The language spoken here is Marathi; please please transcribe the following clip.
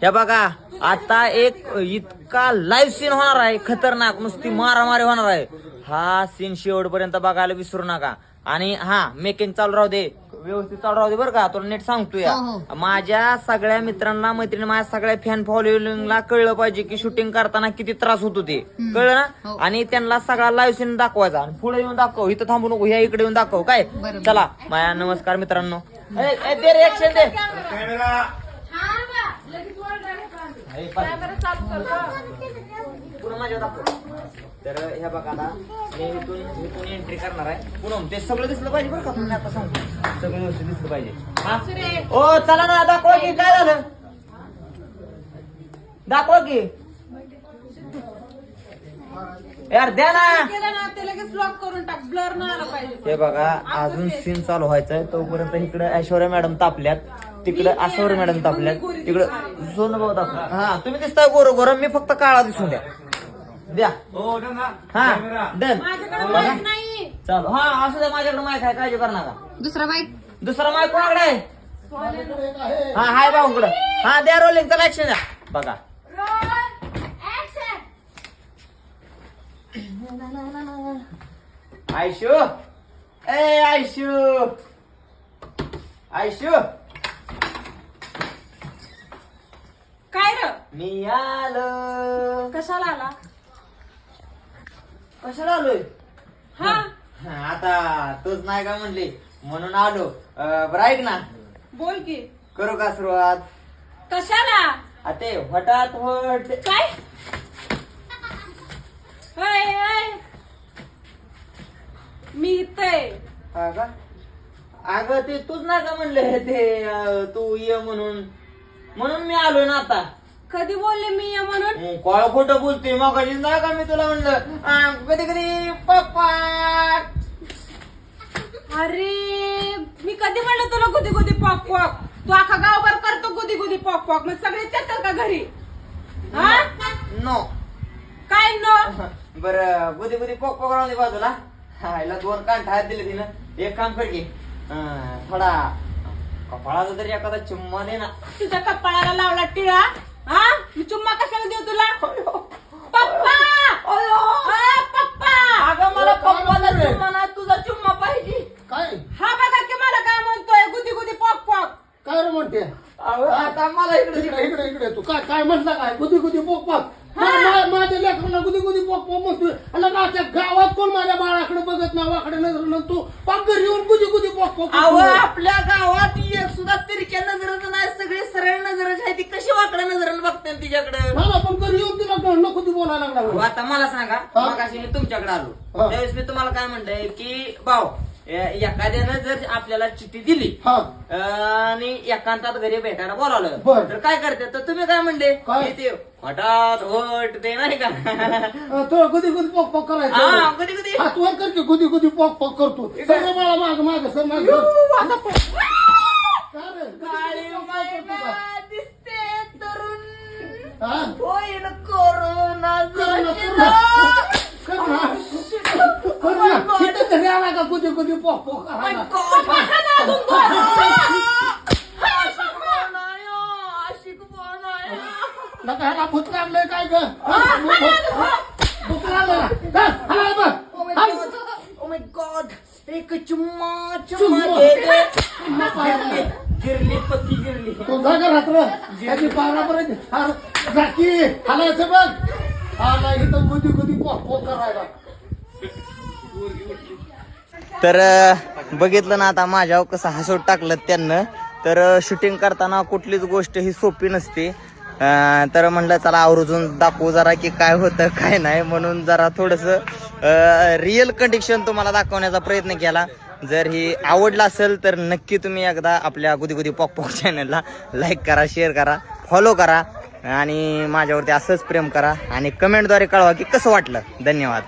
हे बघा आता एक इतका लाईव्ह सीन होणार आहे, खतरनाक, नुसती मारामारी होणार आहे. हा सीन शेवटपर्यंत बघायला विसरू नका. आणि हा मेकिंग चालू राहू दे, व्यवस्थित चालू राहू दे बरं का. तुला नीट सांगतोय माझ्या सगळ्या मित्रांना, मैत्रिणी, माझ्या सगळ्या फॅन फॉलोइंगला कळलं पाहिजे की शूटिंग करताना किती त्रास होतो ते, कळलं ना. आणि त्यांना सगळा लाईव्ह सीन दाखवायचा. आणि पुढे येऊन दाखव, इथं थांबू नको, ह्या इकडे येऊन दाखव. काय चला माझ्या नमस्कार मित्रांनो. दे रिएक्शन दे. तर ह्या बघा आता मी इथून एंट्री करणार आहे. पुन्हा ते सगळं दिसलं पाहिजे बरं का. तुम्ही आता सांगतो सगळं व्यवस्थित दिसलं पाहिजे. ओ चला ना, दाखवा की काय झालं, दाखवा की यार, द्या ना. हे बघा अजून सीन चालू व्हायचंय तोपर्यंत इकडे ऐश्वर्या मॅडम तापल्यात, तिकडे ऐश्वर्या मॅडम तापल्यात, तिकडे सोनं भाऊ तापल्या. हा तुम्ही दिसताय गोर गोर, मी फक्त काळा दिसून द्या. द्या हा डन चालू. हा असं द्या, माझ्याकडे माईक आहे, काळजी कर नका. दुसरा माईक कोणाकडे आहे? हा हाय भाऊकडे. हा द्या रोलिंग, चला ऍक्शन द्या. बघा आयशू, ए आयशू, आयशू काय र? मी आलो. कशाला आला? कशाला आलोय? हा आता तूच नाही का म्हणली म्हणून आलो. बरं ऐक ना, बोल की. करू का सुरुवात? कशाला? ते हठात हट काय? मी इथे. हा का? अगं ते तूच नाही का म्हणले ते तू ये म्हणून, म्हणून मी आलोय ना आता. कधी बोलले मी ये म्हणून? काय खोटं बोलते, मग नाही का मी तुला म्हणलं कधी कधी पप्पा. अरे मी कधी म्हणलं तुला गुदी गुदी पॉक पॉक? तू अख्खा गावभर करतो गुदी गुदी पॉक पॉक, मग सगळे येतात का घरी? हा नो काय नो? बरं गुदी गुदी पोक पोक राहून दे बाजूला. हायला 2 कांठा हात दिले तिनं. एक काम कर की थोडा कपाळाचा तरी एखादा चुम्मा दे ना. तुझ्या कपाळाला लावला टिळा. हा मी चुम्मा कशाला देऊ तुला? पप्पा, पप्पा. अगं मला पप्पाचा चुम्मा नाही, तुझा चुम्मा पाहिजे. काय हा बघा की मला काय म्हणतोय गुदी गुदी पॉक पॉक. काय रे म्हणते? आता मला इकडे इकडे इकडे इकडे तू काय काय म्हटलं? काय गुदी गुदी पोक पोक? माझ्या लेकरांना गुदी गुदी पोक पोक म्हणतोय. आणि माझ्या गावात कोण माझ्या बाळाकडे बघत नाही, वाकडे नजर. तू पाक घरी येऊन गुदी गुदी पोक पोक. आपल्या गावात एक सुद्धा तिरक्या नजरेचं नाही, सगळे सरळ नजरेच आहे. ती कशी वाकड्या नजरेनं बघते तिच्याकडे? मला पण घरी येऊन तिला नको ती बोलायला लागला. आता मला सांगा, मग अशी मी तुमच्याकडे आलो त्यावेळेस मी तुम्हाला काय म्हणतंय की भाऊ एखाद्यानं जर आपल्याला चिठ्ठी दिली आणि एकांतात घरी भेटायला बोलावलं तर काय करते? तर तुम्ही काय म्हणले? ते हठात वट ते नाही का तो गुदी गुदी पोक पोक करायचं. कधी कधी हात वर करते, गुदी गुदी पोक पोक करतो. सगळं मला माग माग सर दिसते तरुण हा होईल कोरोना. घरी आला का गुदी गुदी पोक पोक करायला? ह्याला भूत लागलंय काय ग? भूत लागलं ना? ओ माय गॉड, एक चुम्मा चुम्मा दे. गिरली पक्की गिरली. तुझा का रात्र त्याची 12 पर्यंत जाकी हालायचं बघ. हाला इथं गुदी गुदी पोक पोक करायला. तर बघितलं ना आता माझ्यावर कसं हसवत टाकलं त्यांना. तर शूटिंग करताना कुठलीच गोष्ट ही सोपी नसते. तर म्हणलं चला आवर्जून दाखवू जरा की काय होतं काय नाही, म्हणून जरा थोडंसं रिअल कंडिशन तुम्हाला दाखवण्याचा प्रयत्न केला. जर ही आवडलं असेल तर नक्की तुम्ही एकदा आपल्या गुदी गुदी पॉक पॉक चॅनलला लाईक करा, शेअर करा, फॉलो करा आणि माझ्यावरती असंच प्रेम करा आणि कमेंटद्वारे कळवा की कसं वाटलं. धन्यवाद.